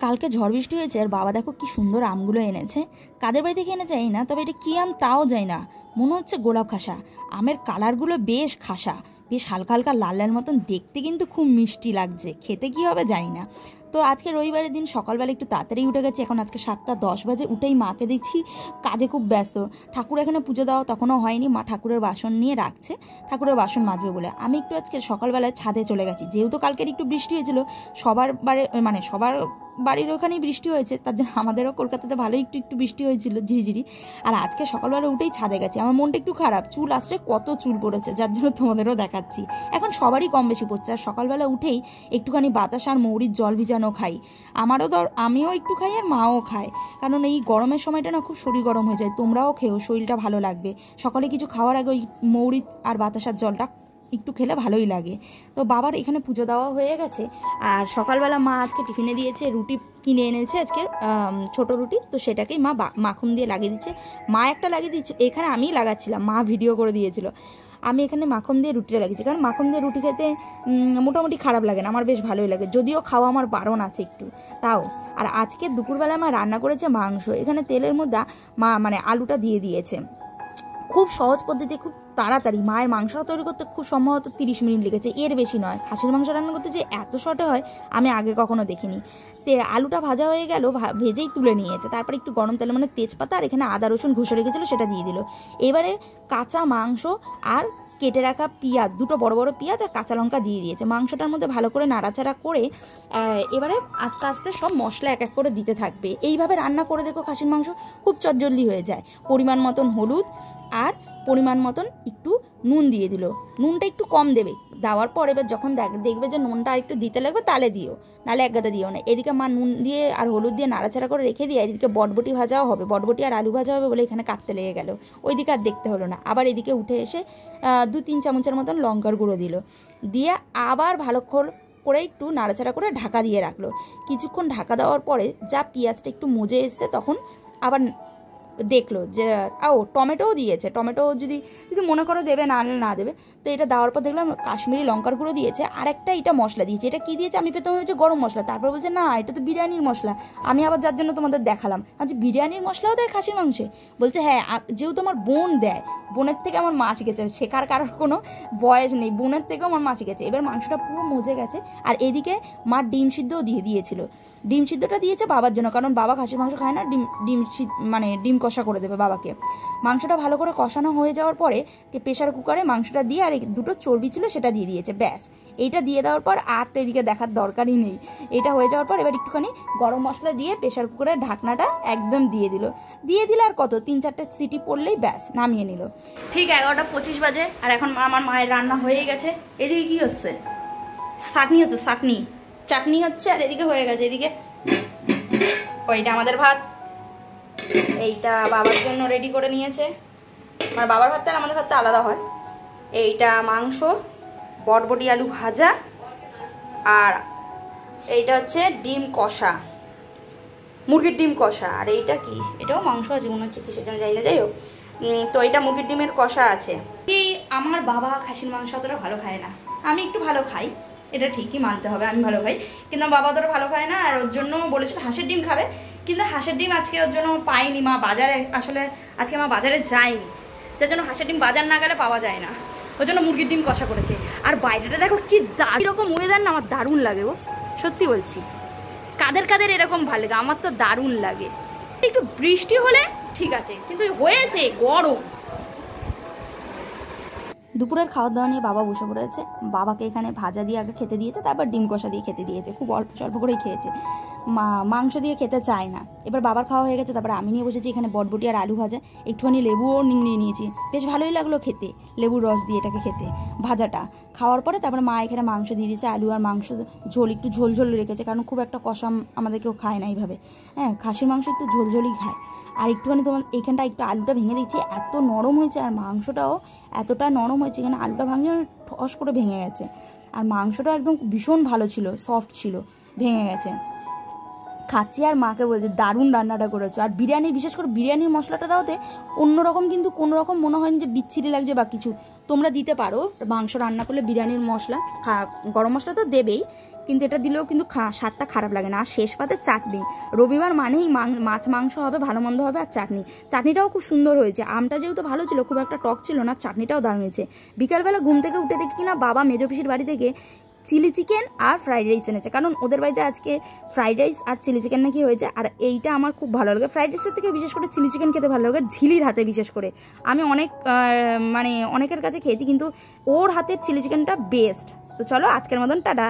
কালকে ঝড় বৃষ্টি হয়েছে আর বাবা দেখো কি সুন্দর আমগুলো এনেছে। কাদের বাড়ি থেকে এনে যাই না, তবে এটা কী আম তাও যায় না, মনে হচ্ছে গোলাপ খাসা। আমের কালারগুলো বেশ খাসা, বেশ হালকা হালকা লাল লাল মতন, দেখতে কিন্তু খুব মিষ্টি লাগছে। খেতে কি হবে জানি না। তো আজকে রবিবারের দিন সকালবেলা একটু তাড়াতাড়ি উঠে গেছে, এখন আজকে 7:10 বাজে। উঠেই মাকে দেখছি কাজে খুব ব্যস্ত। ঠাকুর এখানে পুজো দেওয়া তখনও হয়নি, মা ঠাকুরের বাসন নিয়ে রাখছে, ঠাকুরের বাসন মাজবে বলে। আমি একটু আজকে সকালবেলায় ছাদে চলে গেছি, যেহেতু কালকের একটু বৃষ্টি হয়েছিল, সবার বাড়ির ওখানেই বৃষ্টি হয়েছে, তার জন্য আমাদেরও কলকাতাতে ভালো একটু একটু বৃষ্টি হয়েছিল ঝিরিঝিরি। আর আজকে সকালবেলা উঠেই ছাদে গেছি। আমার মনটা একটু খারাপ, চুল আসছে, কত চুল পড়েছে, যার জন্য তোমাদেরও দেখাচ্ছি। এখন সবারই কম বেশি পড়ছে। আর সকালবেলা উঠেই একটুখানি বাতাস আর মৌরির জল ভিজানো খাই। আমিও একটু খাই আর মাও খায়, কারণ এই গরমের সময়টা না খুব শরীর গরম হয়ে যায়। তোমরাও খেও, শরীরটা ভালো লাগবে। সকালে কিছু খাওয়ার আগে ওই মৌরি আর বাতাসার জলটা একটু খেলে ভালোই লাগে। তো বাবার এখানে পুজো দেওয়া হয়ে গেছে। আর সকালবেলা মা আজকে টিফিনে দিয়েছে, রুটি কিনে এনেছে আজকের, ছোট রুটি, তো সেটাকেই মা মাখন দিয়ে লাগিয়ে দিচ্ছে। মা একটা লাগিয়ে দিচ্ছে, এখানে আমিই লাগাচ্ছিলাম, মা ভিডিও করে দিয়েছিল। আমি এখানে মাখন দিয়ে রুটিটা লাগিয়েছি, কারণ মাখন দিয়ে রুটি খেতে মোটামুটি খারাপ লাগে না, আমার বেশ ভালোই লাগে, যদিও খাওয়া আমার বারণ আছে একটু তাও। আর আজকে দুপুরবেলা মা রান্না করেছে মাংস। এখানে তেলের মধ্যে মা আলুটা দিয়ে দিয়েছে। খুব সহজ পদ্ধতি, খুব তাড়াতাড়ি। মায়ের মাংসটা তৈরি করতে খুব সম্ভবত 30 মিনিট লেগেছে, এর বেশি নয়। খাসির মাংস রান্না করতে যে এত শর্টে হয় আমি আগে কখনো দেখিনি। আলুটা ভাজা হয়ে গেল, ভেজেই তুলে নিয়েছে। তারপর একটু গরম তেলে তেজপাতা আর এখানে আদা রসুন ঘষে রেখেছিলো, সেটা দিয়ে দিল। এবারে কাঁচা মাংস আর কেটে রাখা পেঁয়াজ, দুটো বড় বড় পেঁয়াজ আর কাঁচা লঙ্কা দিয়ে দিয়েছে। মাংসটার মধ্যে ভালো করে নাড়াচাড়া করে এবারে আস্তে আস্তে সব মশলা এক এক করে দিতে থাকবে। এইভাবে রান্না করে দেখো, খাসির মাংস খুব চটজলদি হয়ে যায়। পরিমাণ মতন হলুদ আর পরিমাণ মতন একটু নুন দিয়ে দিল। নুনটা একটু কম দেবে, দেওয়ার পর এবার যখন দেখবে যে নুনটা আর একটু দিতে লাগবে, তাহলে দিও, নাহলে এক গাদা দিও না। এদিকে মা নুন দিয়ে আর হলুদ দিয়ে নাড়াচাড়া করে রেখে দিয়ে এদিকে বটবটি ভাজাও হবে, বটবটি আর আলু ভাজা হবে বলে এখানে কাটতে লেগে গেল। ওইদিকে আর দেখতে হলো না। আবার এদিকে উঠে এসে 2-3 চামচের মতন লঙ্কার গুঁড়ো দিল, দিয়ে আবার ভালোক্ষণ করে একটু নাড়াচাড়া করে ঢাকা দিয়ে রাখলো। কিছুক্ষণ ঢাকা দেওয়ার পরে যা পেঁয়াজটা একটু মজে এসছে, তখন আবার দেখলো যে টমেটোও দিয়েছে। টমেটো যদি মনে করো দেবে, না দেবে। তো এটা দেওয়ার পর দেখলাম কাশ্মীরি লঙ্কার গুঁড়ো দিয়েছে, আর একটা এটা মশলা দিয়েছে। এটা কি দিয়েছে আমি প্রথমে ভেবেছি গরম মশলা, তারপর বলছে না এটা তো বিরিয়ানির মশলা। আমি আবার যার জন্য তোমাদের দেখালাম, আচ্ছা বিরিয়ানির মশলাও দেয় খাসির মাংসে? বলছে হ্যাঁ, যেহেতু আমার বোন দেয়, বোনের থেকে আমার মা শিখেছে, শেখার কারোর কোনো বয়স নেই, বোনের থেকেও আমার মা শিখেছে। এবার মাংসটা পুরো মজে গেছে। আর এদিকে মা ডিম সিদ্ধও দিয়ে দিয়েছিল। ডিম সিদ্ধটা দিয়েছে বাবার জন্য, কারণ বাবা খাসির মাংস খায় না। ডিম কষা করে দেবে বাবাকে। মাংসটা ভালো করে কষানো হয়ে যাওয়ার পরে প্রেশার কুকারে মাংসটা দিয়ে আর দুটো চর্বি ছিল সেটা দিয়ে দিয়েছে, ব্যাস। এইটা দিয়ে দেওয়ার পর আর তো এদিকে দেখার দরকারই নেই। এটা হয়ে যাওয়ার পর এবার একটুখানি গরম মশলা দিয়ে প্রেশার কুকারের ঢাকনাটা একদম দিয়ে দিল আর কত 3-4টে সিটি পড়লেই ব্যাস নামিয়ে নিল। ঠিক 11:25 বাজে, আর এখন আমার মায়ের রান্না হয়ে গেছে। এদিকে কি হচ্ছে? চাটনি হচ্ছে, আর এদিকে হয়ে গেছে। এদিকে ওইটা আমাদের ভাত, এইটা বাবার জন্য রেডি করে নিয়েছে। মানে বাবার ভাতটা আর আমাদের ভাতটা আলাদা হয়। এইটা মাংস, বটবটি আলু ভাজা, আর এইটা হচ্ছে ডিম কষা, মুরগির ডিম কষা। আর এইটা কি, এটাও মাংস আছে মনে হচ্ছে, কিসের জন্য জানি না, যাই হোক। তো এটা মুরগির ডিমের কষা আছে। আমার বাবা খাসির মাংস অতটা ভালো খায় না, আমি একটু ভালো খাই, এটা ঠিকই মানতে হবে, আমি ভালো খাই, কিন্তু বাবা অতটা ভালো খায় না। আর ওর জন্য বলেছিল হাঁসের ডিম খাবে, কিন্তু হাঁসের ডিম আজকে ওর জন্য পাইনি। মা বাজারে, আসলে আজকে মা বাজারে যায়নি, যার জন্য হাঁসের ডিম বাজার না গেলে পাওয়া যায় না, ওর জন্য মুরগির ডিম কষা করেছে। আর বাইরেটা দেখো কি এরকম ওয়েদার না, আমার দারুণ লাগে গো, সত্যি বলছি। কাদের এরকম ভালো লাগে, আমার তো দারুণ লাগে। একটু বৃষ্টি হলে ঠিক আছে, কিন্তু হয়েছে গরম। দুপুরের খাওয়া দাওয়া নিয়ে বাবা বসে পড়েছে। বাবাকে এখানে ভাজা দিয়ে আগে খেতে দিয়েছে, তারপর ডিম কষা দিয়ে খেতে দিয়েছে। খুব অল্প স্বল্প করেই খেয়েছে, মাংস দিয়ে খেতে চায় না। এবার বাবার খাওয়া হয়ে গেছে, তারপর আমি নিয়ে বসেছি এখানে বটবটি আর আলু ভাজা। একটুখানি লেবুও নিয়ে নিয়েছি, বেশ ভালোই লাগলো খেতে, লেবুর রস দিয়ে এটাকে খেতে ভাজাটা। খাওয়ার পরে তারপরে মা এখানে মাংস দিয়ে দিয়েছে, আলু আর মাংস ঝোল, একটু ঝোল রেখেছে, কারণ খুব একটা কষা আমাদের কেউ খায় না এইভাবে। হ্যাঁ, খাসির মাংস একটু ঝোলই খায়। আর একটুখানি তোমার এইখানটা একটু আলুটা ভেঙে দিচ্ছি, এত নরম হয়েছে, আর মাংসটাও এতটা নরম হয়েছে, এখানে আলুটা ভাঙছে ঠস করে ভেঙে গেছে। আর মাংসটা একদম ভীষণ ভালো ছিল, সফট ছিল, ভেঙে গেছে। খাচ্ছি আর মাকে বলছে দারুণ রান্নাটা করেছো। আর বিরিয়ানি, বিশেষ করে বিরিয়ানির মশলাটা দাওতে অন্যরকম, কিন্তু কোনো রকম মনে হয়নি যে বিচ্ছিরি লাগছে বা কিছু। তোমরা দিতে পারো মাংস রান্না করলে বিরিয়ানির মশলা, গরম মশলা তো দেবেই, কিন্তু এটা দিলেও কিন্তু স্বাদটা খারাপ লাগে না। আর শেষ পাতে চাটনি, রবিবার মানেই মাছ মাংস হবে, ভালো মন্দ হবে, আর চাটনিটাও খুব সুন্দর হয়েছে। আমটা যেহেতু ভালো ছিল, খুব একটা টক ছিল না, চাটনিটাও দারুণ হয়েছে। বিকালবেলা ঘুম থেকে উঠে দেখি কিনা বাবা মেজো পিসির বাড়ি থেকে চিলি চিকেন আর ফ্রাইড রাইস এনেছে, কারণ ওদের বাড়িতে আজকে ফ্রাইড রাইস আর চিলি চিকেন নাকি হয়েছে। আর এইটা আমার খুব ভালো লাগে, ফ্রাইড রাইসের থেকে বিশেষ করে চিলি চিকেন খেতে ভালো লাগে ঝিলির হাতে। বিশেষ করে আমি অনেকের কাছে খেয়েছি, কিন্তু ওর হাতের চিলি চিকেনটা বেস্ট। তো চলো আজকের মতন টাটা।